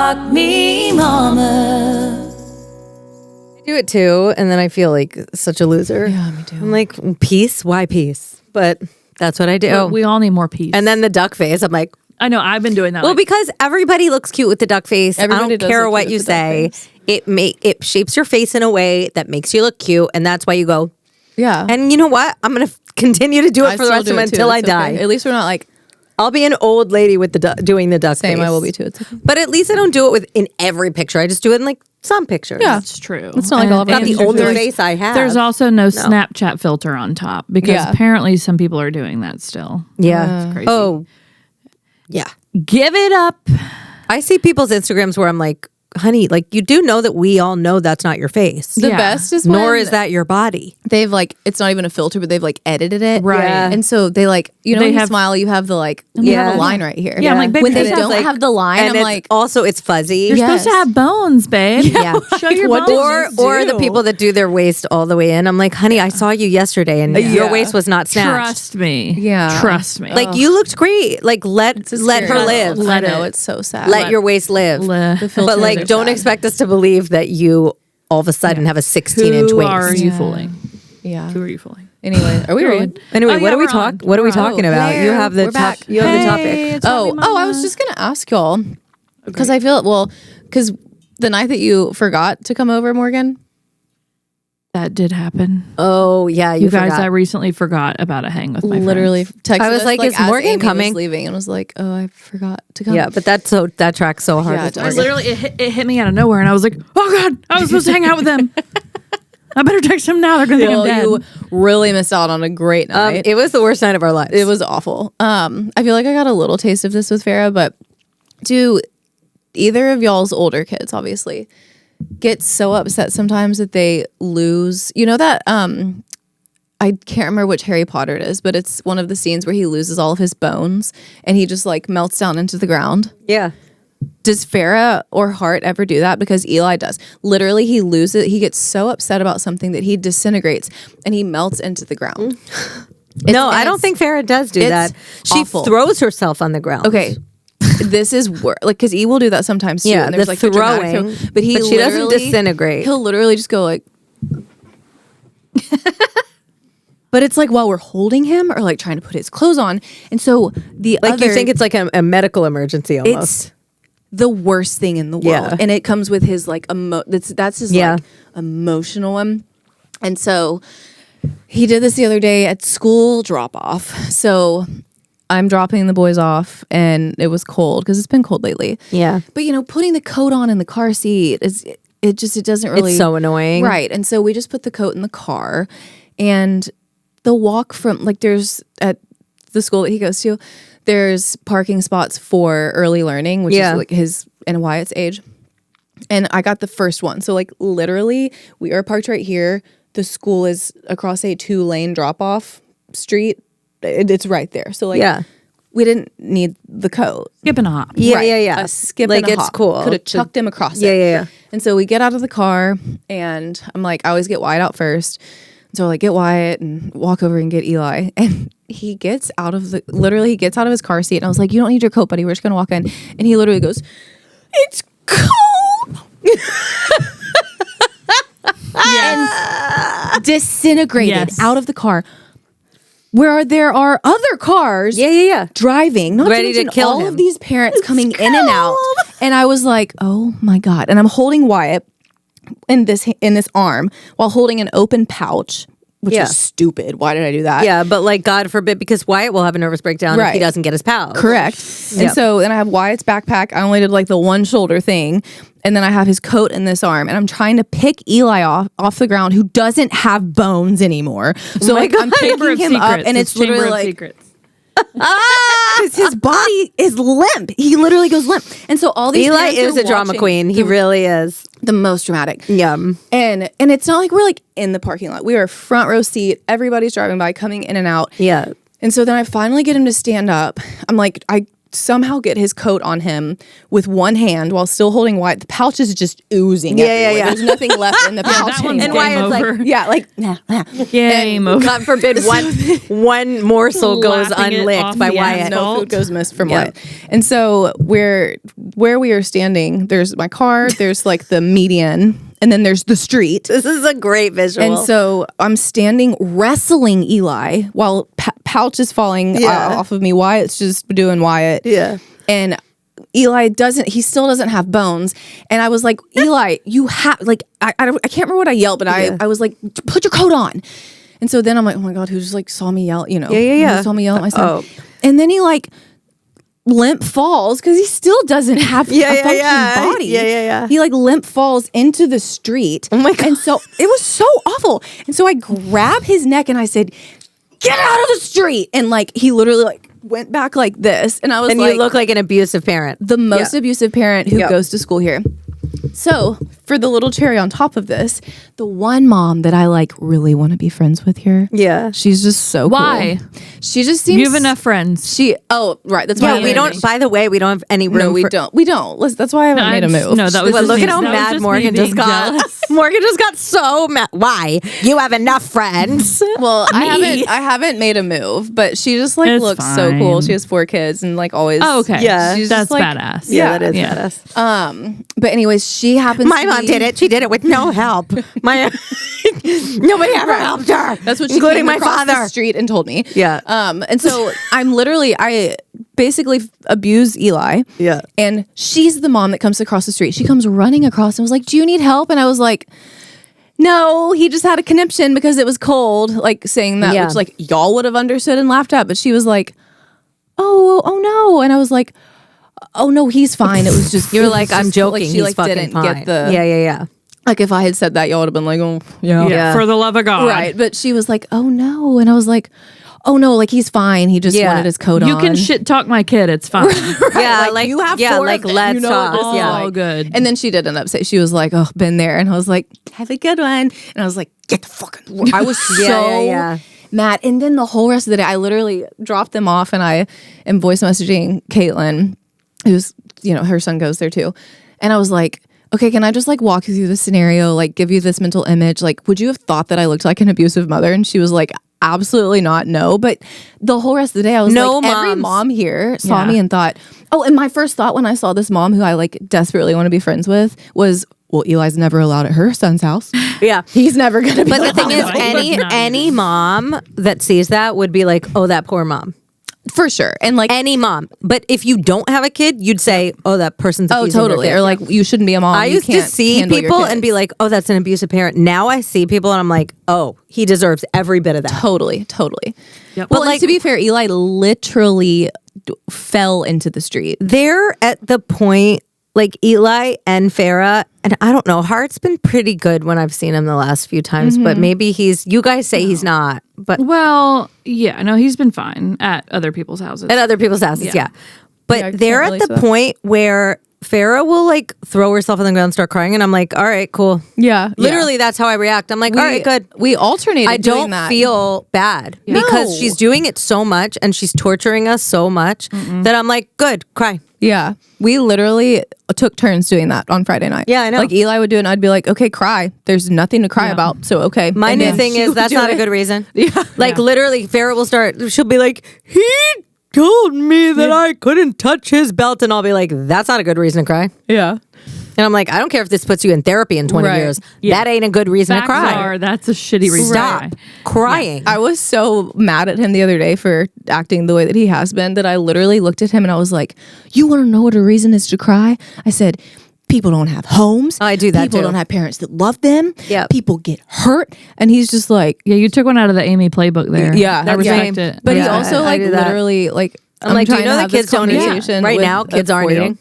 Rock me, mama. I do it too, and then I feel like such a loser. Yeah, me too. I'm like, peace? Why peace? But that's what I do. We all need more peace. And then the duck face, I'm like, I know, I've been doing that. well, because everybody looks cute with the duck face. Everybody I don't does care look what cute you with the duck say. face. It shapes your face in a way that makes you look cute, and that's why you go. Yeah. And you know what? I'm gonna continue to do it for the rest of my until I die. At least we're not like I'll be an old lady with the doing the duck same. face. I will be too. It's okay. But at least I don't do it in every picture. I just do it in like some pictures. Yeah. That's true. It's not like all of Not our the pictures older are like- face I have. There's also no Snapchat filter on top because Yeah. apparently some people are doing that still. Yeah. It's crazy. Oh. Yeah. Give it up. I see people's Instagrams where I'm like, honey, like you do know that we all know that's not your face. The Yeah. best is Nor when is that your body. they've like it's not even a filter, but they've like edited it, Right. Yeah. And so they like when you have- smile, you have the like you have Yeah. a line right here. Yeah, I'm like, babe, when you're they supposed don't to have the line, And I'm it's like, also it's fuzzy. You're supposed to have bones, babe. Yeah. Show your What bones. does Or do? the people that do their waist all the way in. I'm like, honey, I saw you yesterday and your waist was not snatched. Trust me. Yeah. Trust me. Like you looked great. Like let her live. I know it's so sad. Let your waist live. The But filters like are don't sad. expect us to believe that you all of a sudden have a 16-inch Who waist. are you fooling? Yeah. Who are you fooling? Anyway, are we ready? Anyway, Oh, what yeah, are we we're on. talking? What are we talking about? You have the We're back. You have the Hey, topic. it's Rock Me Oh, I Mama. was just gonna ask y'all because I feel because the night that you forgot to come over, Morgan. That did happen. Oh yeah, You guys, forgot. I recently forgot about a hang with my Literally friends. texted I was us, like, is as Morgan Amy was coming? leaving and was like, oh, I forgot to come. Yeah, but that tracks so hard. Yeah, with it I does. Morgan. literally, it hit me out of nowhere, and I was like, "Oh God, I was supposed to hang out with them. I better text them now. They're gonna think I'm Well, dead." you really missed out on a great night. It was the worst night of our lives. It was awful. I feel like I got a little taste of this with Farrah, but do either of y'all's older kids, obviously, get so upset sometimes that they lose? You know that I can't remember which Harry Potter it is, but it's one of the scenes where he loses all of his bones and he just like melts down into the ground. Yeah. Does Farrah or Hart ever do that? Because Eli does. Literally, he gets so upset about something that he disintegrates and he melts into the ground. No, I don't think Farrah does do it's that. She awful. throws herself on the ground. Okay. This is like because he will do that sometimes too. Yeah, and there's the like the dramatic throwing, throw. But she doesn't literally- disintegrate. He'll literally just go like. But it's like while we're holding him or like trying to put his clothes on, and so the Like other, you think it's like a medical emergency almost. it's the worst thing in the world, Yeah. and it comes with his like that's his Yeah. like emotional one, and so he did this the other day at school drop off. So I'm dropping the boys off, and it was cold because it's been cold lately. Yeah. But putting the coat on in the car seat it doesn't really. It's so annoying. Right. And so we just put the coat in the car, and the walk from like there's at the school that he goes to, there's parking spots for early learning, which Yeah. is like his and Wyatt's age. And I got the first one. So like literally we are parked right here. The school is across a 2-lane drop off street. It's right there. So like Yeah. we didn't need the coat. Skip and a hop. Yeah, Right. yeah. A skip Like and a it's hop. cool. Could have chucked him across Yeah, it. yeah, yeah. And so we get out of the car, and I'm like, I always get Wyatt out first. So I like get Wyatt and walk over and get Eli. And he gets out of he gets out of his car seat. And I was like, you don't need your coat, buddy. We're just going to walk in. And he literally goes, it's cold. And disintegrated Yes. out of the car. Where there are other cars Yeah. driving, not Ready to to mention kill all him. of these parents coming in and out. And I was like, oh my God. And I'm holding Wyatt in this arm while holding an open pouch, which Yeah. is stupid. Why did I do that? Yeah, but like God forbid, because Wyatt will have a nervous breakdown if he Right. doesn't get his pouch. Correct. And Yep. so then I have Wyatt's backpack. I only did like the one shoulder thing. And then I have his coat in this arm. And I'm trying to pick Eli off the ground, who doesn't have bones anymore. So my like I'm God. Chamber picking of him up, Secrets. and it's Chamber literally of like Secrets. because his body is limp. He literally goes limp. And so all these Eli parents is are a drama watching queen. He really is. the most dramatic. Yum. And it's not like we're like in the parking lot. We are front row seat. Everybody's driving by, coming in and out. Yeah. And so then I finally get him to stand up. I'm like, I somehow get his coat on him with one hand while still holding Wyatt. The pouch is just oozing. Yeah, everywhere. yeah. There's nothing left in the pouch that one's anymore. And game Wyatt's over. like, Yeah, like nah, nah. Game over. God forbid one morsel goes Slapping it unlicked off by the Wyatt. No asphalt. food goes missed from Yeah. Wyatt. And so where we are standing, there's my car, there's like the median, and then there's the street. This is a great visual. And so I'm standing wrestling Eli while pouch is falling off of me. Wyatt's just doing Wyatt. Yeah. And Eli still doesn't have bones. And I was like, Eli, you have, like, I can't remember what I yelled, but I was like, put your coat on. And so then I'm like, oh my God, who just like saw me yell, you know? Yeah. Who saw me yell at my son. Oh. And then he like limp falls because he still doesn't have a functioning body. Yeah. He like limp falls into the street. Oh my God. And so it was so awful. And so I grab his neck and I said, get out of the street. And like he literally like went back like this. And I was And like, you look like an abusive parent. the most abusive parent who goes to school here. So for the little cherry on top of this, the one mom that I like really want to be friends with here. Yeah. She's just so Why? cool. She just seems You have enough friends. Right. That's why Yeah, we don't. By the way, we don't have any room. No, we don't. We don't. Listen, that's why I haven't made a move. No, that was Well, just look me. at how That was mad just Morgan me just being got. jealous. Morgan just got so mad. Why? You have enough friends. Well, I haven't made a move, but she just like It's looks so cool. fine. She has 4 kids and like always. Oh, okay. Yeah. She's That's just, like, badass. Yeah, that is Yeah. badass. But anyways, she happens. My to mom be- did it. She did it with no help. My nobody ever helped her. That's what she including came my across the father. street and told me. Yeah. And so I basically abuse Eli. Yeah. And she's the mom that comes across the street. She comes running across and was like, "Do you need help?" And I was like, "No, he just had a conniption because it was cold." Like saying that, Yeah. which like y'all would have understood and laughed at. But she was like, "Oh no," and I was like, "Oh no, he's fine." It was just You're like, I'm joking. Like, she He's like fucking didn't fine. get the Yeah. Like if I had said that, y'all would have been like, "Oh yeah." Yeah. For the love of God. Right. But she was like, "Oh no," and I was like, "Oh no, like he's fine. He just Yeah. wanted his coat on." You can shit talk my kid. It's fine. Yeah, Like, you have 4 like of them. let's You know talk. what this is Yeah. all good. And then she did end up saying, she was like, "Oh, been there," and I was like, "Have a good one." And I was like, "Get the fucking." I was so mad. And then the whole rest of the day, I literally dropped them off, and I am voice messaging Caitlin, who's her son goes there too, and I was like, "Okay, can I just like walk you through the scenario, like give you this mental image? Like, would you have thought that I looked like an abusive mother?" And she was like, "Absolutely not, no." But the whole rest of the day, I was No like, every moms. mom here saw Yeah. me and thought, oh, and my first thought when I saw this mom who I like desperately want to be friends with was, well, Eli's never allowed at her son's house. Yeah. He's never gonna be. But the thing is, Oh, he was any mom that sees that would be like, oh, that poor mom. for sure, and like, Any mom. But if you don't have a kid, you'd say, oh, that person's oh, abusing their totally, kid. or like, you shouldn't be a mom. I You used to can't see handle your people and be kids. like, oh, that's an abusive parent. Now I see people and I'm like, oh, he deserves every bit of that. totally. Yep. Well, But, and like- to be fair, Eli literally fell into the street. They're at the point, like Eli and Farah, and I don't know, Hart's been pretty good when I've seen him the last few times, but maybe you guys say he's not, but Well, yeah, no, he's been fine at other people's houses. at other people's houses, yeah. But Yeah, I they're can't at relate the to that. point where Farah will like throw herself on the ground and start crying, and I'm like, all right, cool. Yeah, Literally, that's how I react. I'm like, all right, good. We alternated. I doing don't that. feel bad because No. she's doing it so much and she's torturing us so much that I'm like, good, cry. Yeah, we literally took turns doing that on Friday night. Yeah, I know. Like Eli would do it, and I'd be like, "Okay, cry. There's nothing to cry about, so okay." My And new then thing she is would that's do not a it. good reason. Yeah. Like literally, Farrah will start. She'll be like, he told me that I couldn't touch his belt, and I'll be like, that's not a good reason to cry. Yeah. And I'm like, I don't care if this puts you in therapy in 20 Right. years. Yeah. That ain't a good reason Facts to cry. are, that's a shitty reason. Stop to cry. crying. I was so mad at him the other day for acting the way that he has been that I literally looked at him and I was like, "You want to know what a reason is to cry?" I said, "People don't have homes. I do that People too. don't have parents that love them. Yep. People get hurt." And he's just like, Yeah, you took one out of the Amy playbook there. Yeah, I respect same. it. but he Yeah, also I like do that. literally like, I'm like, do you trying know to that have this kids don't eat? conversation Right with now, a kids aren't 4-year-old. eating.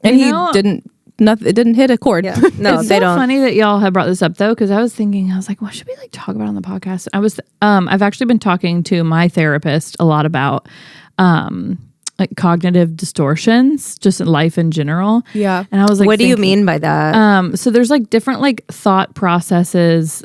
And You he know- didn't. Nothing. It didn't hit a chord. Yeah. No, It's they so don't. funny that y'all have brought this up though, because I was thinking, I was like, what should we like talk about on the podcast? I've actually been talking to my therapist a lot about like cognitive distortions, just in life in general. Yeah. And I was like, What do you thinking- mean by that? So there's like different like thought processes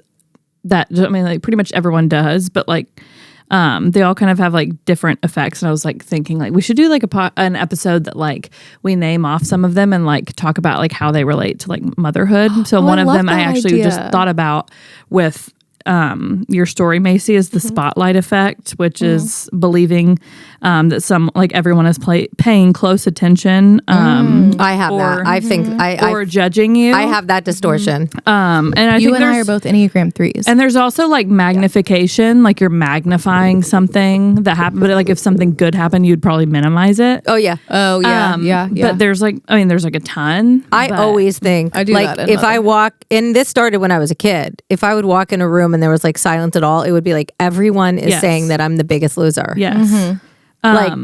that, I mean, like pretty much everyone does, but like they all kind of have like different effects. And I was like thinking like we should do like an episode that like we name off some of them and like talk about like how they relate to like motherhood. So one of them I actually just thought about with your story, Macy, is the spotlight effect, which is believing that some like everyone is paying close attention. I have that. I think or judging you. I have that distortion. You And I think and I are both Enneagram 3s. and there's also like magnification, like you're magnifying something that happened, but like if something good happened, you'd probably minimize it. Oh yeah. Oh yeah, yeah. But there's like, I mean, there's like a ton. I always think I do like that if I walk, and this started when I was a kid. If I would walk in a room and there was like silence at all, it would be like everyone is saying that I'm the biggest loser. Yes. Like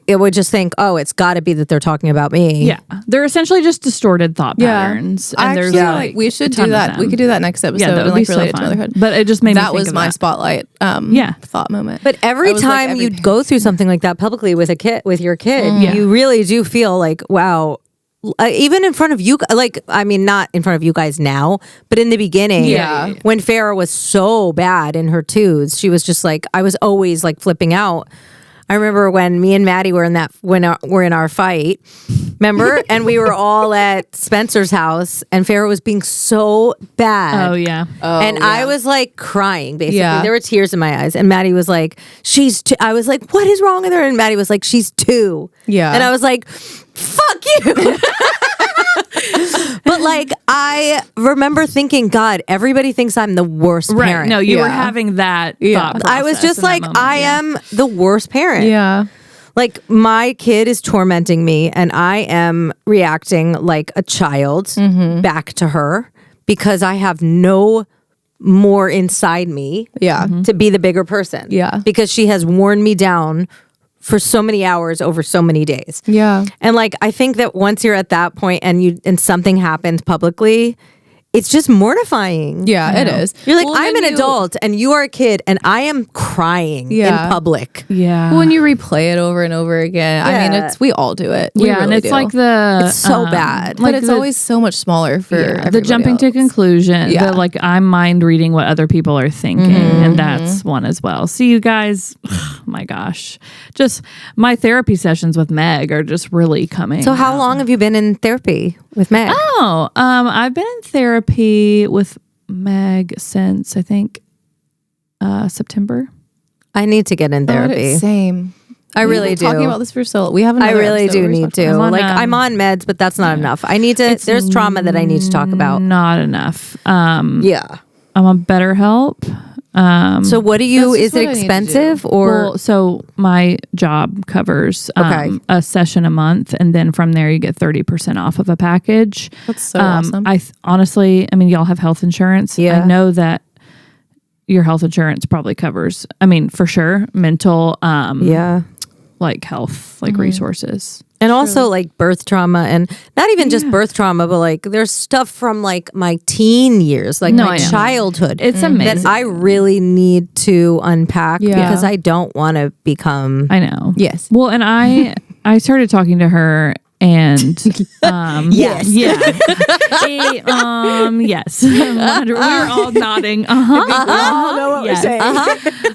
it would just think, oh, it's got to be that they're talking about me. Yeah, they're essentially just distorted thought patterns. And Actually, there's like we should do that. We could do that next episode. Yeah, that would and, be like, so related to fun. motherhood. But it just made me that think was of my that. spotlight. Thought moment. But every That was, like, time every you day. go through something like that publicly with your kid, you really do feel like, wow. Even in front of you, like, I mean, not in front of you guys now, but in the beginning, when Farrah was so bad in her twos, she was just like, I was always like flipping out. I remember when me and Maddie were in our fight, remember? And we were all at Spencer's house and Farrah was being so bad. Oh yeah. And I was like crying, basically. Yeah. There were tears in my eyes. And Maddie was like, she's two. I was like, what is wrong with her? And Maddie was like, she's 2. Yeah. And I was like, fuck you. But like, I remember thinking, God, everybody thinks I'm the worst Right. parent. No, you were having that thought I was process just in that like, moment. I am the worst parent. Yeah. Like my kid is tormenting me and I am reacting like a child back to her because I have no more inside me to be the bigger person. Yeah. Because she has worn me down for so many hours over so many days. Yeah. And like I think that once you're at that point and something happens publicly, it's just mortifying. Yeah, it is. You're like, Well, I'm when an adult and you are a kid and I am crying in public. Yeah. When you replay it over and over again, I mean, we all do it. We and really it's do. like It's so bad. but it's always so much smaller for the everybody jumping to else. conclusion. Yeah. The like I'm mind reading what other people are thinking, and that's one as well. So you guys, oh my gosh, just my therapy sessions with Meg are just really coming. So how long have you been in therapy with Meg? Oh, I've been in therapy with Meg since I think September. I need to get in therapy. Same. I really We've been do. Talking about this for so we haven't. I really do need to. I'm on meds, but that's not enough. I need to. There's trauma that I need to talk about. Not enough. Yeah. I'm on BetterHelp. So what do you? That's Is just it what I need to expensive or? Well, so my job covers Okay. a session a month, and then from there you get 30% off of a package. That's so awesome. Honestly, I mean, y'all have health insurance. Yeah. I know that your health insurance probably covers. I mean, for sure, mental, yeah. like health, like resources. And also like birth trauma and not even just birth trauma, but like there's stuff from like my teen years, like No, my I know. childhood. It's that amazing. I really need to unpack Yeah. because I don't want to become. I know. Yes. Well, and I started talking to her. And Yes. yeah, yes. We were all nodding. We all know what we're saying.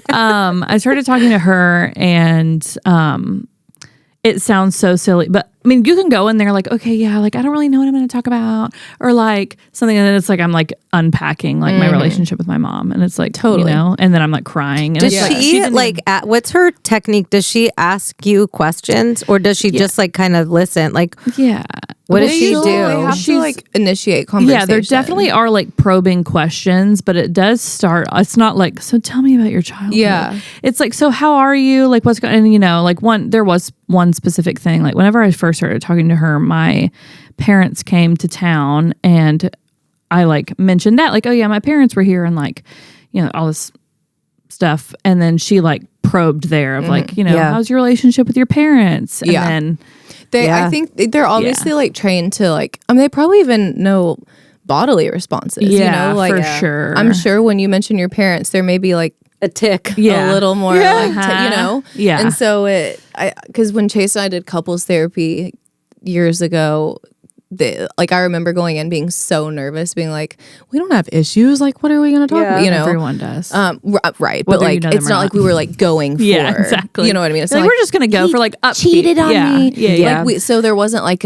I started talking to her, and it sounds so silly, but I mean, you can go in there like, okay, yeah, like I don't really know what I'm going to talk about, or like something, and then it's like I'm like unpacking like my relationship with my mom, and it's like Totally. you know, and then I'm like crying. And Does it's like, she didn't like what's her technique? Does she ask you questions or does she just like kind of listen? Like yeah. what does They she usually- They do? have to like initiate conversation. Yeah, there definitely are like probing questions, but it does start. It's not like, so tell me about your childhood. Yeah. It's like, so how are you? Like, what's going? And you know, like there was one specific thing. Like whenever I first started talking to her, my parents came to town, and I like mentioned that, like, oh yeah, my parents were here, and like, you know, all this stuff, and then she like probed there of like, you know, Yeah. how's your relationship with your parents? And Yeah. then Yeah. I think they're obviously like trained to like. I mean, they probably even know bodily responses. Yeah, you know, like for sure. I'm sure when you mention your parents, there may be like A tick. a little more like Uh-huh. you know. Yeah. And so because when Chase and I did couples therapy years ago, I remember going in being so nervous, being like, we don't have issues. Like, what are we going to talk about? You know, everyone does. Right. But like, it's not like we were like going for, exactly. You know what I mean? It's like, not we're just going to go for like upbeat. Cheated on me. Yeah. Like so there wasn't like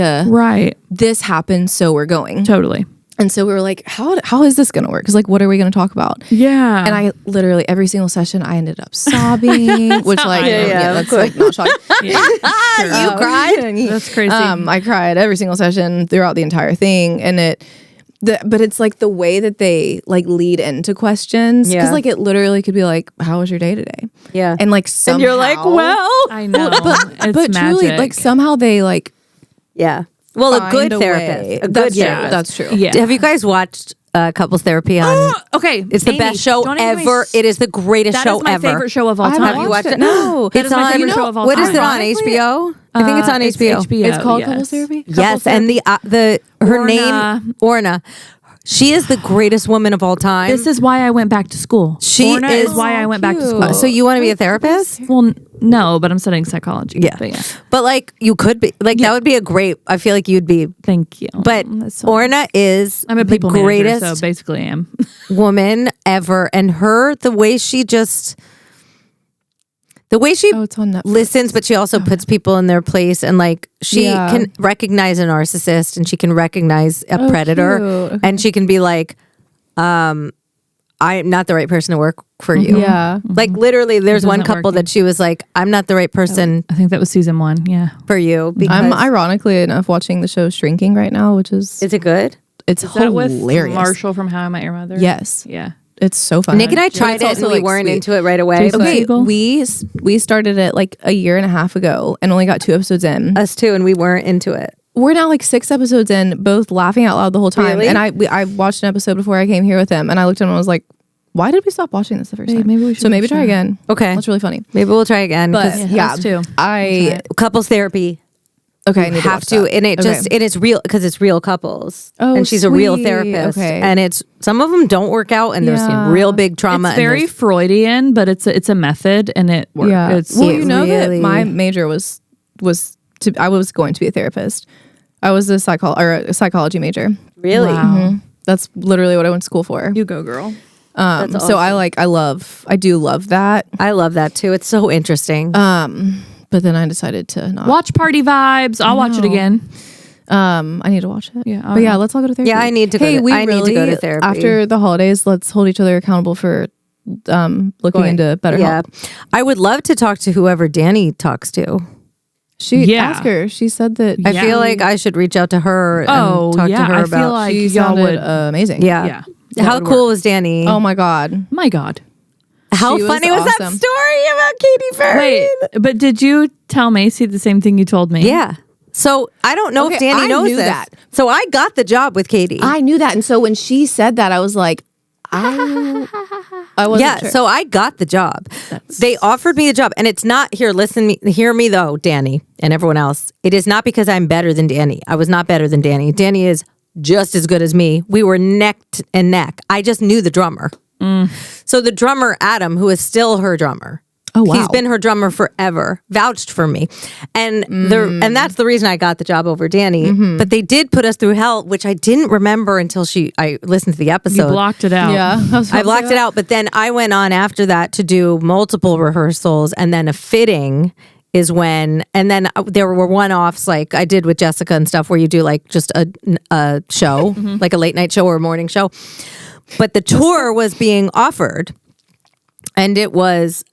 this happened, so we're going. Totally. And so we were like, how is this going to work? Because like, what are we going to talk about? Yeah. And I literally, every single session, I ended up sobbing, which like, that's like not shocking. You cried? That's crazy. I cried every single session throughout the entire thing. And but it's like the way that they like lead into questions. Because like it literally could be like, how was your day today? Yeah. And like somehow. And you're like, well. I know. But truly, like somehow they like. Yeah. Well, a good find therapist. A good therapist. That's true. Yeah. Have you guys watched couples therapy on? Okay. It's the best show ever. It is the greatest show ever. That is my favorite show of all time. Have you watched it? No. That is my favorite show of all what time. is it on HBO? I think it's on HBO. It's called Couples Therapy? Yes, and her name, Orna. She is the greatest woman of all time. This is why I went back to school. Orna is why I went back to school. So you want to be a therapist? Well, no, but I'm studying psychology. Yeah. But like you could be like that would be a great. I feel like you'd be. Thank you. But Orna is I'm a people the greatest manager, so basically I am woman ever, and the way she it's on Netflix. listens, but she also puts people in their place, and like she can recognize a narcissist and she can recognize a predator, cute. and she can be like, I'm not the right person to work for you. Yeah. Like literally there's one isn't couple working. that she was like, I'm not the right person I think that was season 1. Yeah. for you. Because I'm ironically enough watching the show Shrinking right now, which is it good? it's Is that with hilarious. Marshall from How I Met Your Mother? Yes. Yeah. It's so fun. Nick and I tried it and we weren't into it right away. Jason Okay, Segel? we started it like a year and a half ago and only got 2 episodes in. Us too, and we weren't into it. We're now like 6 episodes in, both laughing out loud the whole time. Really? And I watched an episode before I came here with him, and I looked at him and was like, why did we stop watching this the first time? Maybe we should So maybe try try. again. Okay. That's really funny. Maybe we'll try again. But 'cause yeah, us too. Couples therapy. Okay, I You need have to, watch that. and it just and it's real because it's real couples. Oh, and she's a real sweet. therapist. Okay. And it's some of them don't work out, and there's Yeah. real big trauma. It's very Freudian, but it's a method and it works. Yeah. It's Well, it you know really- that my major was I was going to be a therapist. I was a psychology major. really. Wow. That's literally what I went to school for. You go, girl. That's So I do love that. I love that too. It's so interesting. But then I decided to not. Watch Party Vibes. I'll watch it again. I need to watch it. Yeah, But yeah, let's all go to therapy. Yeah, I need to go Hey, to- we I need to really, go to therapy. after the holidays, let's hold each other accountable for looking into better yeah, help. I would love to talk to whoever Danny talks to. Ask her. She said that. I feel like I should reach out to her and talk to her I about. feel like she y'all sounded would. amazing. yeah. Yeah. How cool was Danny? Oh my god. My God. How she was funny was that awesome. story about Katy Perry? Wait, but did you tell Macy the same thing you told me? Yeah. So I don't know if Okay, Danny I knows knew this. that. So I got the job with Katie. I knew that, and so when she said that, I was like, I wasn't Yeah, sure. so I got the job. They offered me the job, and it's not here. Hear me though, Danny and everyone else. It is not because I'm better than Danny. I was not better than Danny. Danny is just as good as me. We were neck and neck. I just knew the drummer. So the drummer Adam, who is still her drummer. Oh, wow. He's been her drummer forever, vouched for me. And and that's the reason I got the job over Danny. But they did put us through hell, which I didn't remember until I listened to the episode. You blocked it out. yeah, I blocked it out, but then I went on after that to do multiple rehearsals, and then a fitting is when, and then there were one-offs like I did with Jessica and stuff where you do like just a show, like a late night show or a morning show. But the tour was being offered, and it was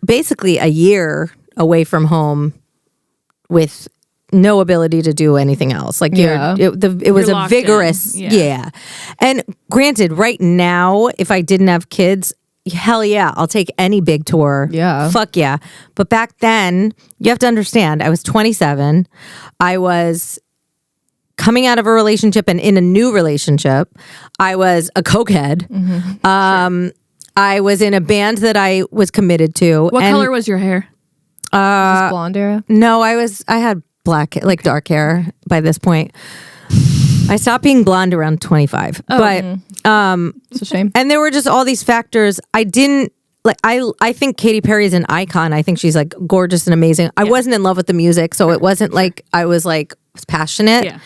basically a year away from home with no ability to do anything else. Like Yeah. it was You're a locked in. vigorous, Yeah. yeah. And granted, right now, if I didn't have kids, hell yeah, I'll take any big tour. Yeah. Fuck yeah. But back then, you have to understand, I was 27. I was coming out of a relationship and in a new relationship. I was a cokehead. I was in a band that I was committed to. What color was your hair? this blonde era. No, I had black, like dark hair by this point. I stopped being blonde around 25. But It's a shame. and there were just all these factors. I didn't like I think Katy Perry is an icon. I think she's like gorgeous and amazing. I wasn't in love with the music, so it wasn't like I was like passionate. Yeah.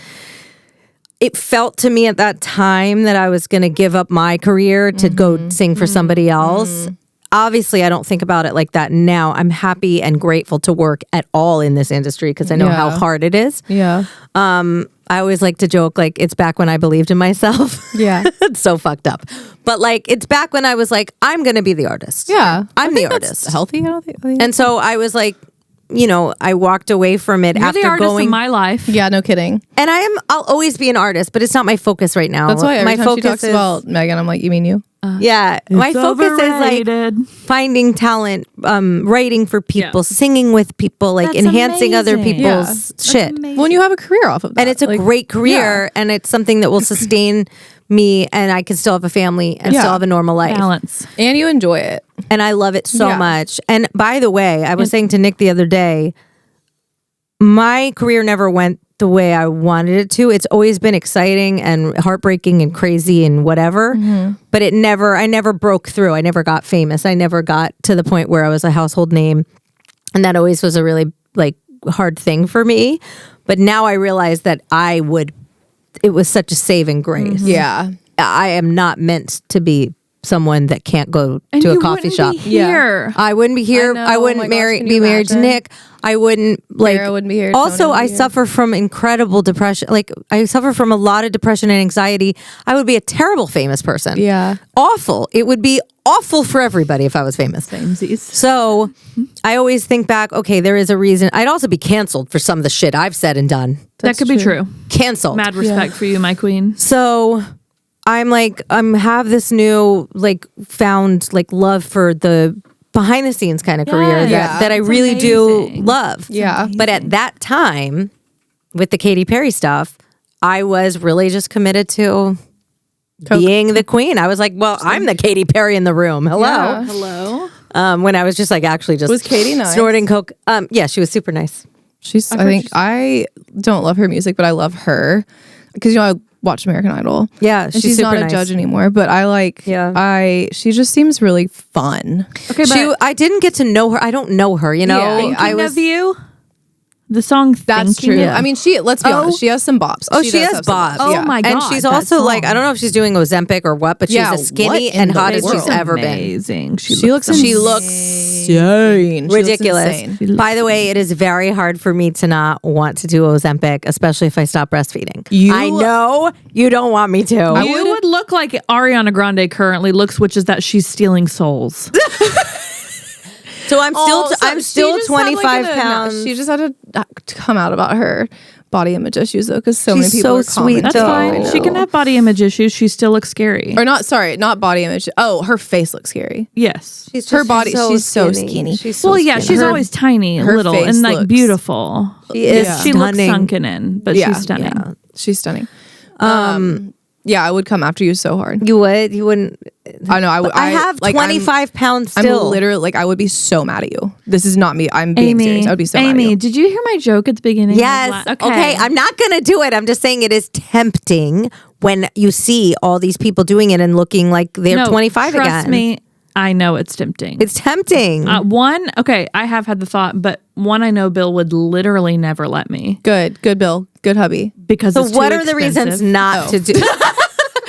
it felt to me at that time that I was going to give up my career to go sing for somebody else. Obviously, I don't think about it like that now. I'm happy and grateful to work at all in this industry because I know how hard it is. Yeah. I always like to joke, like, it's back when I believed in myself. Yeah. It's so fucked up. But like, it's back when I was like, I'm going to be the artist. Yeah. I'm the artist. Healthy? I don't think. And so I was like, I walked away from it You're after the artist going. of my life. Yeah, no kidding. And I'll always be an artist, but it's not my focus right now. That's why every my time she talks is, about Megan, I'm like, you mean you? my focus is overrated. like finding talent, writing for people, Yeah. singing with people, like That's enhancing other amazing. people's shit. When you have a career off of that. And it's a great career, and it's something that will sustain me, and I can still have a family and still have a normal life. Balance. And you enjoy it. And I love it so Yeah. much. And by the way, I was saying to Nick the other day, my career never went the way I wanted it to. It's always been exciting and heartbreaking and crazy and whatever. But I never broke through. I never got famous. I never got to the point where I was a household name. And that always was a really like hard thing for me. But now I realize that it was such a saving grace. Yeah. I am not meant to be someone that can't go to a coffee shop. Here. I wouldn't be here. I know. I Oh wouldn't my gosh, can be you married to imagine? Nick. I wouldn't Sarah wouldn't be here. Tony Also, wouldn't I be here. suffer from incredible depression. Like I suffer from a lot of depression and anxiety. I would be a terrible famous person. Yeah. Awful. It would be awful for everybody if I was famous. Samesies. So I always think back, okay, there is a reason. I'd also be canceled for some of the shit I've said and done. That could be true. Canceled. Mad respect for you, my queen. So I'm like, have this new found love for the behind the scenes kind of career that I It's really do amazing. love. Yeah. But at that time, with the Katy Perry stuff, I was really just committed to being the queen. I was like, well, I'm the Katy Perry in the room. Hello. Yeah. Hello. When I was just actually just Was Katy nice? snorting coke. Yeah, she was super nice. I don't love her music, but I love her because I watch American Idol. Yeah, and she's she's not super a nice. judge anymore. But she just seems really fun. Okay, but I didn't get to know her. I don't know her, you know. Yeah. I Thinking was of you. The song That's Thinking true. Of- I mean, let's be honest, she has some bops. she does has have some bops. Oh yeah. my And God, she's that also song. I don't know if she's doing Ozempic or what, but Yeah, she's as skinny what in and the hot as world? she's ever been. Amazing. She Looks insane. She looks Ridiculous. insane. By the way, it is very hard for me to not want to do Ozempic, especially if I stop breastfeeding. You- I know you don't want me to. You would look like Ariana Grande currently looks, which is that she's stealing souls. So I'm still 25 pounds. She just had to come out about her body image issues though, because so She's many people so are sweet, commenting. That's though. fine. She can have body image issues. She still looks scary. Or not body image. Oh, her face looks scary. Yes. She's her body- she's so skinny. She's so Well, yeah, skinny. she's always tiny, her little, face and like looks- beautiful. She is She looks stunning. sunken in, but Yeah. she's stunning. Yeah. She's stunning. Yeah, I would come after you so hard. You would? You wouldn't? I know. I would. I have 25 pounds still. I'm literally I would be so mad at you. This is not me. I'm being serious. I would be so mad at Amy, you. did you hear my joke at the beginning? Yes. Okay. I'm not going to do it. I'm just saying it is tempting when you see all these people doing it and looking like they're 25 trust again. me, I know it's tempting. It's tempting. I have had the thought, but one, I know Bill would literally never let me Good, Bill. Good hubby. because so it's too what are the expensive. reasons not to do?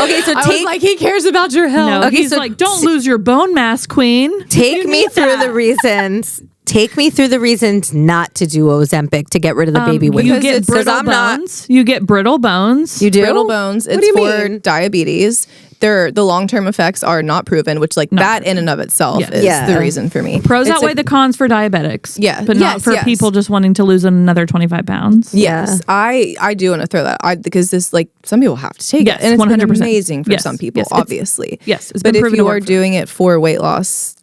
Okay, so I was like, he cares about your health. No, Okay, he's so like, don't lose your bone mass, queen. take me through the reasons. Take me through the reasons not to do Ozempic to get rid of the baby weight. You get it's- brittle I'm not- bones. You get brittle bones. You do Brittle bones. What It's do you for mean? diabetes. The long-term effects are not proven, which that in and of itself Yes. is Yeah. the reason for me. Pros It's outweigh the cons for diabetics. Yeah. But not Yes, for yes. people just wanting to lose another 25 pounds. Yes, I do want to throw that because this some people have to take Yes, it, and it's 100%. been amazing for Yes, some people, yes, it's- obviously. yes, it's but been if proven to you work are for doing it for weight loss,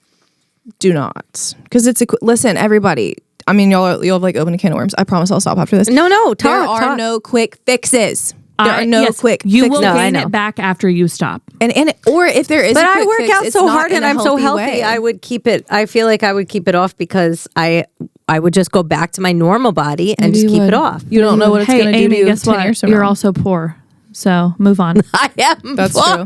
do not because listen, everybody. I mean, you'll have open a can of worms. I promise I'll stop after this. No, there are no quick fixes. There are no yes, quick You fixes. will No, I gain know. it back after you stop. Or if there is, But a I quick work fix, out it's so not hard in and a I'm so healthy. way. I would keep it. I feel like I would keep it off because I would just go back to my normal body and Maybe just you keep would. it off. You don't know what it's Hey, going to do Amy, to you guess 10 what? years from You're now. also poor. So move on. I am. That's poor. true.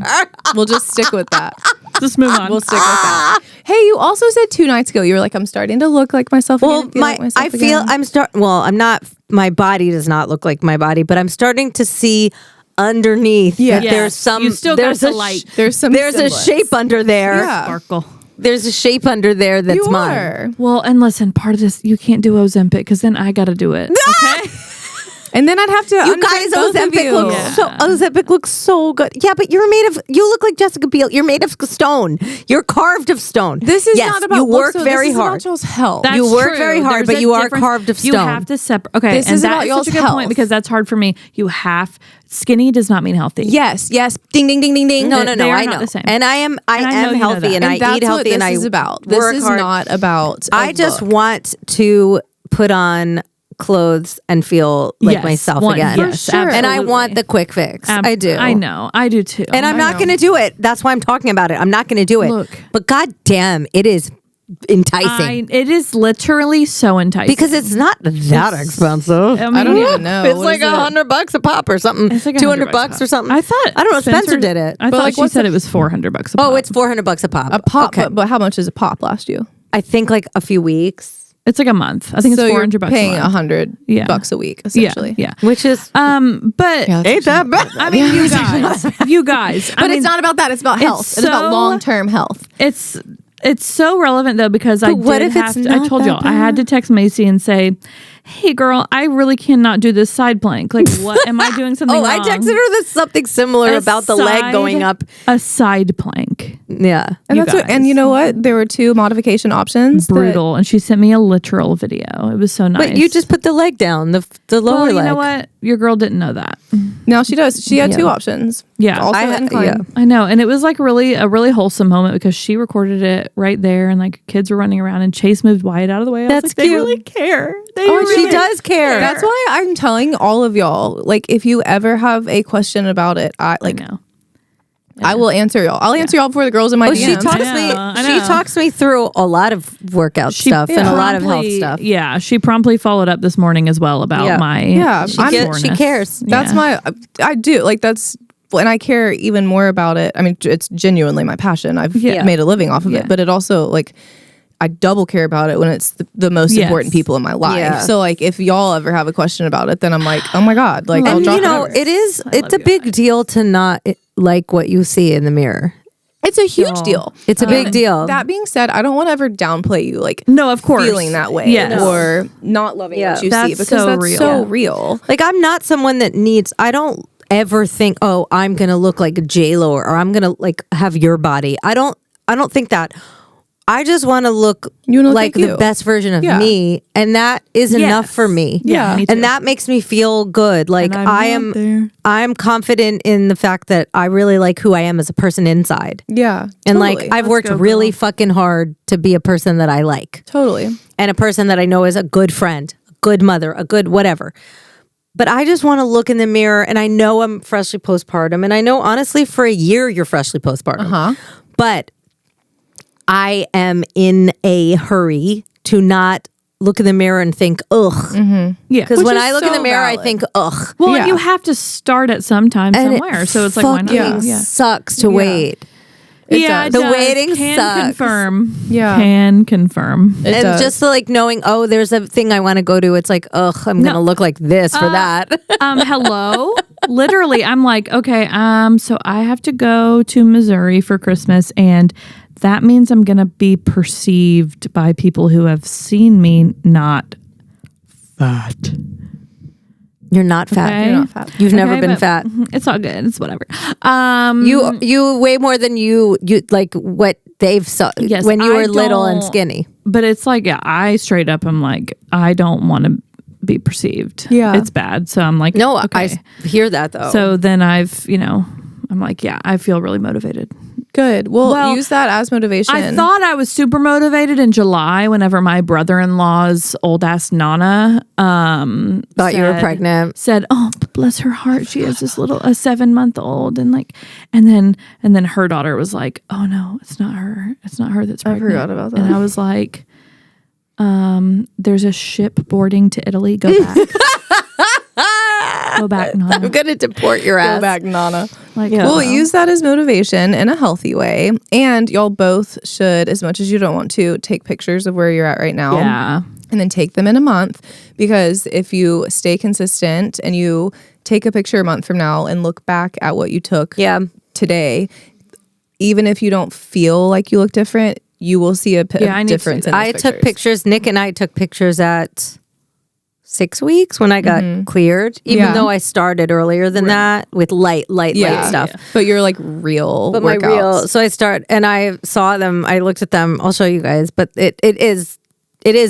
We'll just stick with that. Just move on. We'll stick with that. Hey, you also said 2 nights ago you were like, I'm starting to look like myself. Well, again, like myself I feel again. I'm I'm not. My body does not look like my body, but I'm starting to see underneath. Yeah. that there's some. You still there's got a the light. There's There's a semblance. shape under there. Yeah. Sparkle. There's a shape under there that's You mine. are. Well, and listen, part of this, you can't do Ozempic because then I got to do it. Okay. And then I'd have to. You guys, Ozempic looks Yeah. so. Ozempic looks so good. Yeah, but you're made of. You look like Jessica Biel. You're made of stone. You're carved of stone. This is yes, not about you looks, work though. very This is hard. about y'all's health. That's You work true. very hard, There's but a you are difference. carved of You stone. have to separate. Okay, This and is that about is y'all's such a good health. point because that's hard for me. You have skinny does not mean healthy. Yes. Ding, ding, ding, ding, ding. No, They are I not know. the same. And I am I know you know healthy that. and I that's eat healthy what and this I is about. This work is hard. not about. a I just look. want to put on clothes and feel like Yes, myself one- again. yes, sure. And I absolutely. want the quick fix. I do. I know. I do too. And I'm I not know. going to do it. That's why I'm talking about it. I'm not going to do it. Look. But god damn, it is enticing. it is literally so enticing Because it's not that expensive. I, mean, I don't even know. It's What like is it? $100 a pop or something. It's like $200 $100 or something. I thought I don't know. Spencer did it. I But, thought like, she what's said the- it was $400 a pop. Oh, it's $400 a pop. A pop, Okay. but how much does a pop last you? I think like a few weeks, It's like a month. I think so it's you're $400 paying a month. $100 Yeah. bucks a week, Yeah, essentially. yeah. which is But Yeah, that's ain't that bad. I mean, you guys. But it's not about that. It's about health. It's about so- long-term health. It's so relevant though because I what did if it's have to, I not told that y'all I had to text Macy and say, "Hey girl, I really cannot do this side plank. Like, what am I doing something Oh, wrong?" I texted her this something similar A about the leg going up. A side plank. Yeah. And You that's what, guys. and you know what? There were 2 modification options. that- Brutal. And she sent me a literal video. It was so nice. But you just put the leg down, the lower well, you leg. know what? Your girl didn't know that. Now she does. She had 2 options. Yeah. Also incline. yeah. I know, and it was like a really wholesome moment because she recorded it right there, and like kids were running around, and Chase moved Wyatt out of the way. I was That's like, they cute. really care. They Oh, really she does care. That's why I'm telling all of y'all, like, if you ever have a question about it, I know. I will answer y'all. I'll answer y'all before the girls in my Oh, DMs. she talks I me. know. She talks me through a lot of workout stuff and a lot of health stuff. Yeah, she promptly followed up this morning as well about Yeah. my Yeah, She soreness. cares. That's Yeah. my, I do. Like, that's, and I care even more about it. I mean, it's genuinely my passion. I've Yeah. made a living off of Yeah. it, but it also, like, I double care about it when it's the most Yes. important people in my life. Yeah. So, like, if y'all ever have a question about it, then I'm like, oh my God. Like, I'll And drop you know, whatever. it's love a you big deal to not like what you see in the mirror. It's a huge deal. It's a big deal. That being said, I don't want to ever downplay you, like, No, of course. feeling that way Yes. or not loving Yeah. what you That's see because so that's real. so Yeah. real. Like I'm not someone that needs. I don't ever think, oh, I'm gonna look like a J-Lo or I'm gonna like have your body. I don't think that. I just want to look You wanna look like like the you. best version of Yeah. me, and that is enough for me. Yeah. me too. And that makes me feel good. Like And I'm not there. I'm confident in the fact that I really like who I am as a person inside. Yeah. And totally. like I've worked really fucking hard to be a person that I like Totally. and a person that I know is a good friend, a good mother, a good whatever. But I just want to look in the mirror and I know I'm freshly postpartum and I know honestly for a year you're freshly postpartum. Uh-huh. But I am in a hurry to not look in the mirror and think, ugh. Yeah. Because Which when is I look in so the mirror, I valid. think, ugh. Well, Yeah. you have to start at some time And somewhere. it So it's like, why not? fucking sucks to wait. Yeah, does. it The does. waiting Can sucks. confirm. Yeah. Can confirm. It And does. just like knowing, oh, there's a thing I want to go to. It's like, ugh, I'm going to look like this for that. Hello. Literally, I'm like, okay, so I have to go to Missouri for Christmas, and that means I'm gonna be perceived by people who have seen me not fat. You're not fat. Okay? You're not fat. You've never Okay, been but fat. It's all good. It's whatever. You weigh more than you like what they've saw Yes, when you I were little and don't- skinny. But it's like, yeah, I straight up am like, I don't want to be perceived. Yeah. It's bad. So I'm like, No, okay. I hear that though. So then I'm like, yeah, I feel really motivated. Good. Well, Well, use that as motivation. I thought I was super motivated in July whenever my brother-in-law's old ass Nana thought you were pregnant. said, "Oh, bless her heart, she has this little a 7-month-old," and then her daughter was like, "Oh no, it's not her that's pregnant." forgot about that. And I was like, "There's a ship boarding to Italy. Go back, go back, Nana." I'm gonna deport your ass. Go back, Nana. Like, Well, use that as motivation in a healthy way. And y'all both should, as much as you don't want to, take pictures of where you're at right now. yeah. And then take them in a month, because if you stay consistent and you take a picture a month from now and look back at what you took today. Even if you don't feel like you look different, you will see a difference in those I took pictures. Nick and I took pictures at 6 weeks when I got cleared, even though I started earlier than that with light stuff. Yeah. But you're like real But workouts. my real, so I start and I saw them, I looked at them, I'll show you guys, but it is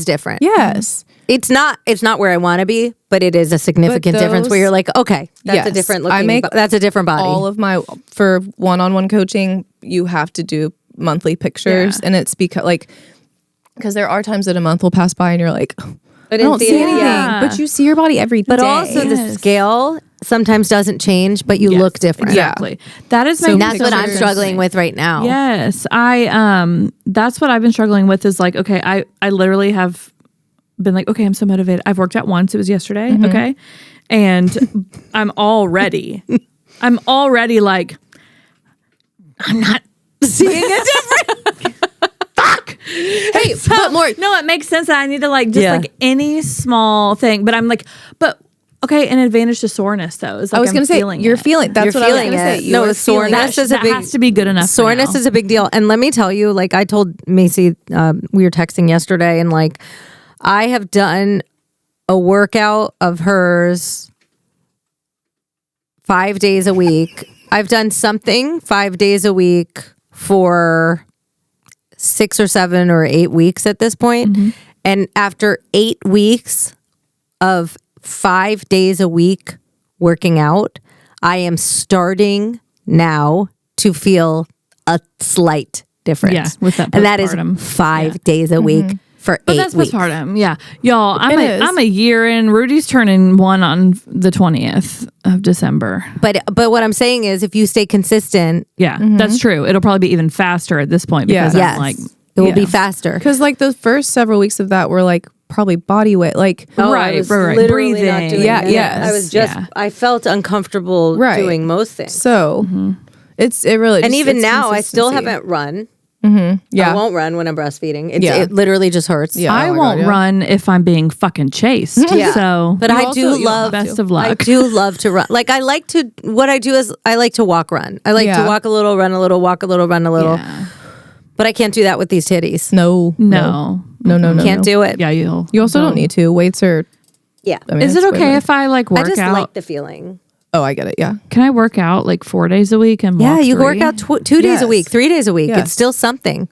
different. Yes. It's not where I want to be, but it is a significant difference where you're like, okay, that's a different looking, that's a different body. All of for one-on-one coaching, you have to do monthly pictures and it's because there are times that a month will pass by and you're like, I don't see anything, but you see your body every day. But also the scale sometimes doesn't change, but you look different. Exactly. That is so that's what I'm struggling with right now. Yes. That's what I've been struggling with is like, okay, I literally have been like, okay, I'm so motivated. I've worked out once. It was yesterday. Okay. And I'm already like, I'm not seeing a difference. Fuck. Hey, but more. No, it makes sense that I need to like just like any small thing. But I'm like, okay, an advantage to soreness though is like I was going to say you're feeling. That's what I was going to say. No, soreness is has to be good enough. Soreness is a big deal. And let me tell you, like I told Macy, we were texting yesterday, and like I have done a workout of hers 5 days a week. I've done something 5 days a week for 6 or 7 or 8 weeks at this point. And after 8 weeks of 5 days a week working out, I am starting now to feel a slight difference. Yeah, with that and that is 5 days a week for 8 that's weeks. Postpartum. Yeah, y'all. I'm a year in. Rudy's turning 1 on the 20th of December. But what I'm saying is, if you stay consistent, that's true. It'll probably be even faster at this point because I'm like, it will be faster. Because like the first several weeks of that were like probably body weight, like right, literally breathing. not doing yes. I was just I felt uncomfortable doing most things. So it really and even now I still haven't run. I won't run when I'm breastfeeding. It literally just hurts. I won't run if I'm being fucking chased. So, but I do love best of luck. I do love to run. Like I like to. What I do is I like to walk, run. I like to walk a little, run a little, walk a little, run a little. Yeah. But I can't do that with these titties. No. Can't do it. Yeah, you also don't need to. Weights are. Yeah. I mean, is it okay if I like work out? I just like the feeling. Oh, I get it. Yeah. Can I work out like 4 days a week and walk you 3? work out 2 days a week, 3 days a week. Yes. It's still something.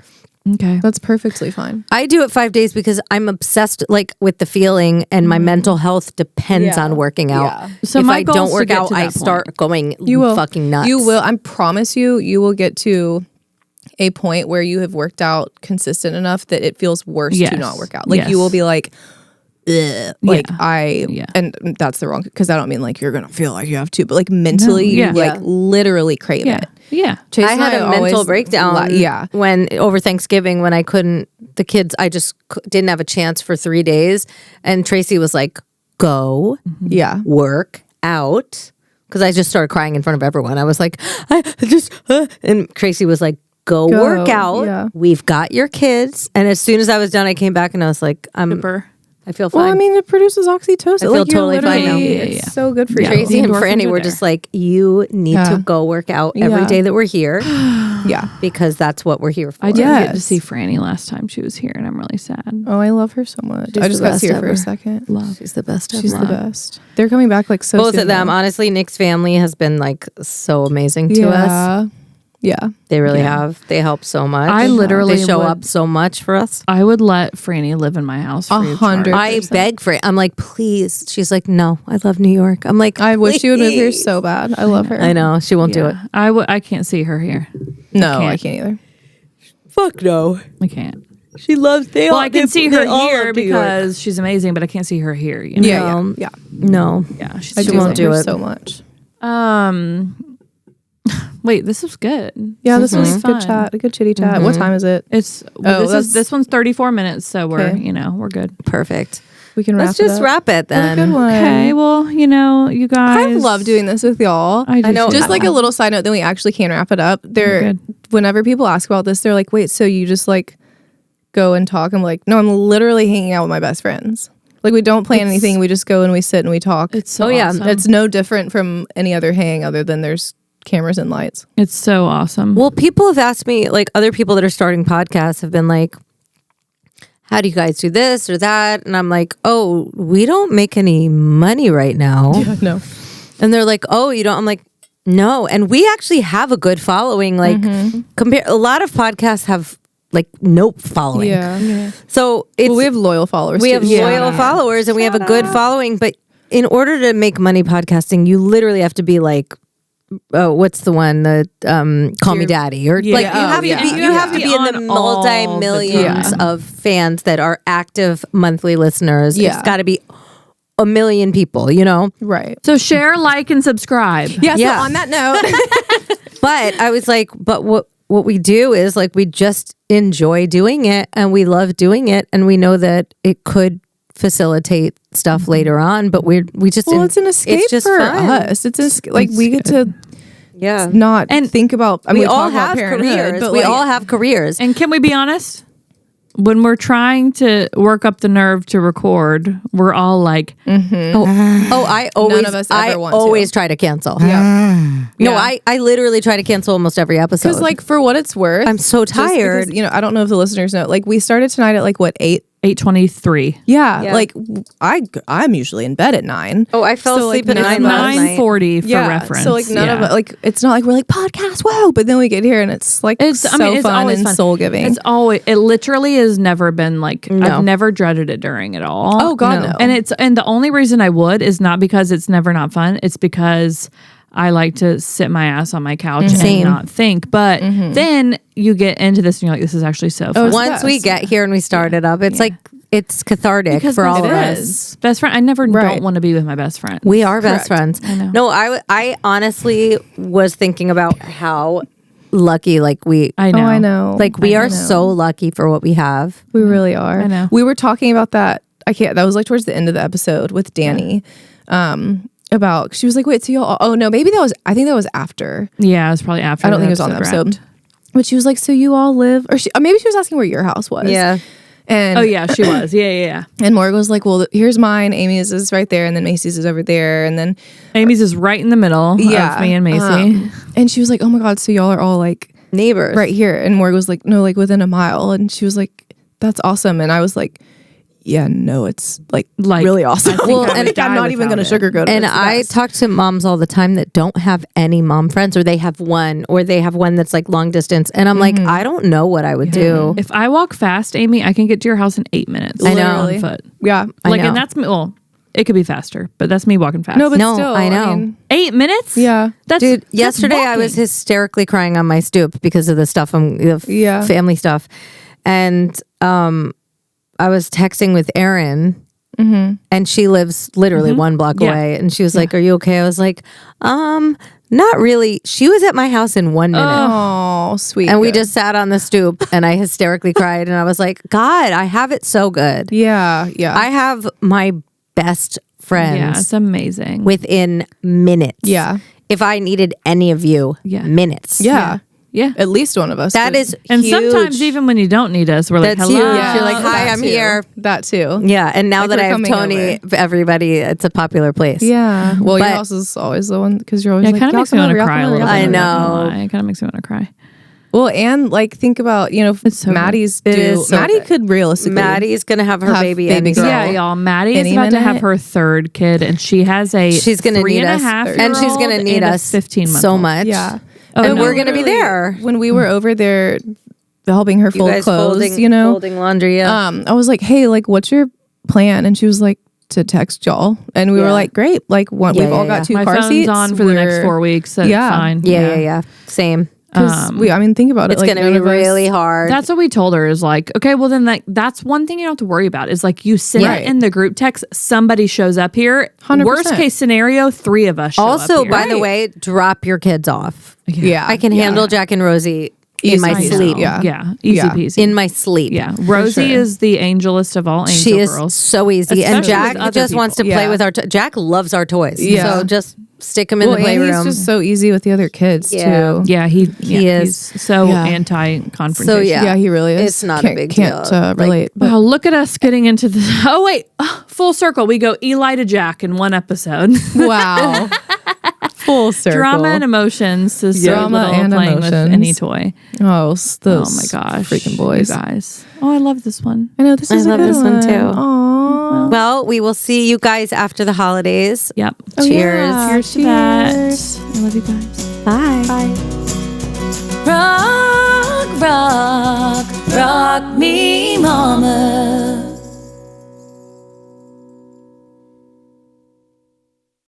Okay. That's perfectly fine. I do it 5 days because I'm obsessed like with the feeling, and my mental health depends on working out. Yeah. So if my I goal don't is to work get out, to that I point. start going fucking nuts. You will. I promise you will get to a point where you have worked out consistent enough that it feels worse to not work out. Like you will be like, ugh. Like and that's the wrong, because I don't mean like you're gonna feel like you have to, but like mentally you like literally crave it. Yeah. Chase I had a mental breakdown when over Thanksgiving, when I couldn't, the kids, I just didn't have a chance for 3 days. And Tracy was like, go work out. Because I just started crying in front of everyone. I was like, and Tracy was like, go work out. Yeah. We've got your kids. And as soon as I was done, I came back and I was like, I feel fine. Well, I mean, it produces oxytocin. I feel totally fine now. It's so good for you. Tracy and Franny were just like, you need to go work out every day that we're here. Because that's what we're here for. I didn't get to see Franny last time she was here, and I'm really sad. Oh, I love her so much. I just got to see her for a second. She's the best. She's the best. They're coming back like so both soon of them. now. Honestly, Nick's family has been like so amazing to us. Yeah. They really have. They help so much. I literally they show up so much for us. I would let Franny live in my house free of charge. 100%. I beg for it. I'm like, please. She's like, no, I love New York. I'm like, I wish she would move here so bad. I love her. I know. She won't do it. I can't see her here. No, I can't either. Fuck no. I can't. She loves I can see her here because she's amazing, but I can't see her here. You know? Yeah. No. Yeah. She won't do it so much. Wait, this was good. Yeah, this was a good chat, a good chitty chat. What time is it? It's this one's 34 minutes, so we're we're good. Perfect. We can wrap Let's just wrap it then. Good one. Okay, well, you guys. I love doing this with y'all. I know. Just like a little side note, then we actually can wrap it up. Whenever people ask about this, they're like, wait, so you just like go and talk? I'm like, no, I'm literally hanging out with my best friends. Like we don't plan anything. We just go and we sit and we talk. It's so awesome. It's no different from any other hang other than there's cameras and lights. It's so awesome. Well, people have asked me, like other people that are starting podcasts have been like, how do you guys do this or that? And I'm like, oh, we don't make any money right now. Yeah, no. And they're like, oh, you don't? I'm like, no. And we actually have a good following. Like a lot of podcasts have like no following. Yeah. So it's, we have loyal followers. we too. have loyal followers and we have a good following. But in order to make money podcasting, you literally have to be like, what's the one? The Call Me Daddy, or like you have to be in the multi-millions of fans that are active monthly listeners. Yeah. It's got to be a million people, you know? Right. So share, like, and subscribe. Yeah. So on that note, But I was like, but what we do is like we just enjoy doing it and we love doing it and we know that it could facilitate stuff later on, but we just it's an escape just for fun. us. It's like we get to not And think about. We all have careers. but We all have careers. And can we be honest? When we're trying to work up the nerve to record, we're all like, I always, of us ever want always to. try to cancel. Yeah. No, I literally try to cancel almost every episode. Because like for what it's worth, I'm so just because, tired. I don't know if the listeners know. Like we started tonight at like what 8. 8:23. Yeah. Like I'm usually in bed at 9. Oh, I fell asleep at 9 last night. 9:40 for reference. So like none of it, like it's not like we're like podcast, whoa, but then we get here and it's like it's fun always and fun. soul giving. It literally has never been like I've never dreaded it during it all. Oh God, no. And the only reason I would is not because it's never not fun. It's because I like to sit my ass on my couch and not think. But then you get into this and you're like, this is actually so fun. Once we get here and we start it up, it's like it's cathartic for all of us. Best friend. I never don't want to be with my best friend. We are best friends. I know. No, I honestly was thinking about how lucky I know. Oh, I know. like we are so lucky for what we have. We really are. I know. We were talking about that. That was like towards the end of the episode with Danny. About she was like, wait, so y'all? Oh no, maybe I think that was after. Yeah, it was probably after. I don't think it was on the episode. wrapped. But she was like, so you all live, or maybe she was asking where your house was. Yeah. And Oh yeah, she was. Yeah. And Morgan was like, well, here's mine. Amy's is right there, and then Macy's is over there, and then Amy's is right in the middle of me and Macy. And she was like, oh my God, so y'all are all like Neighbors. right here. And Morgan was like, no, like within a mile. And she was like, that's awesome. And I was like, yeah, no, it's like really awesome. Well, and I'm not even going to sugarcoat it. And It's the I best. talk to moms all the time that don't have any mom friends, or they have one that's like long distance. And I'm like, I don't know what I would do. If I walk fast, Amy, I can get to your house in 8 minutes. I know. On foot. Yeah. Like, know. and that's me. Well, it could be faster, but that's me walking fast. No, but No, still, I know. 8 minutes? Yeah. That's Dude, that's yesterday I was walking. hysterically crying on my stoop because of the stuff, Yeah. family stuff. And I was texting with Erin, and she lives literally 1 block away. And she was like, are you okay? I was like, not really. She was at my house in 1 minute. Oh, sweet. And we just sat on the stoop and I hysterically cried. And I was like, God, I have it so good. Yeah. I have my best friends Yeah, it's amazing. within minutes. Yeah. If I needed any of you, minutes. Yeah. Yeah. At least one of us. That is And huge. sometimes even when you don't need us, we're like, That's hello. huge. Yeah. You're like, hi, That I'm too. here. That too. Yeah. And now Like that we're I have coming Tony, over. everybody, it's a popular place. Yeah. Well, your But- house is always the one because you're always Yeah, it like, kind of y'all makes me come want over, to y'all cry come a over, little y'all bit. I come over. know. I'm not gonna lie. It kind of makes me want to cry. Well, and like think about, so Maddie's It due. is so Maddie good. could realistically. Maddie's going to have her Have baby baby any girl. girl. Yeah, y'all. Maddie Any is about to minute. have her 3rd kid, and she has a She's going to need us. 3.5-year-old And she's going to need and a us 15-month-old. so much. Yeah. Oh, and no. we're going to be there. When we were over there helping her You fold guys clothes, folding laundry. Yeah. I was like, hey, like, what's your plan? And she was like, to text y'all. And we were like, great. Like, we've all got 2 My car phone's seats. on for the next 4 weeks. So Yeah. it's fine. yeah. Same. Because think about it. It's like, going to none be of us- really hard. That's what we told her is like, okay, well then that's one thing you don't have to worry about is like you send Right. it in the group text, somebody shows up here. 100%. Worst case scenario, 3 of us show Also, up here. by the way, drop your kids off. Yeah. I can handle Jack and Rosie in my Easy. sleep. Yeah. Yeah. Easy Yeah. peasy. In my sleep. Yeah. Rosie sure. is the angelest of all angel She is girls. so easy. And Especially with Jack other just wants to people. play Yeah. with our Jack loves our toys. Yeah. So just stick him in the and playroom. he's just so easy with the other kids too. Yeah, he is is. so anti-confrontation. So, Yeah, he really is. It's not a big Can't deal. relate. Wow, look at us getting into this. Oh wait, full circle. We go Eli to Jack in one episode. Wow. Full circle. Drama and emotions is Drama so little and playing emotions. with any toy. Oh, those my gosh, freaking boys. you guys. Oh, I love this one. I know this is I a love good this one too. Aww. Well, we will see you guys after the holidays. Yep. Cheers. Cheers to that. I love you guys. Bye. Rock, rock, rock me, mama.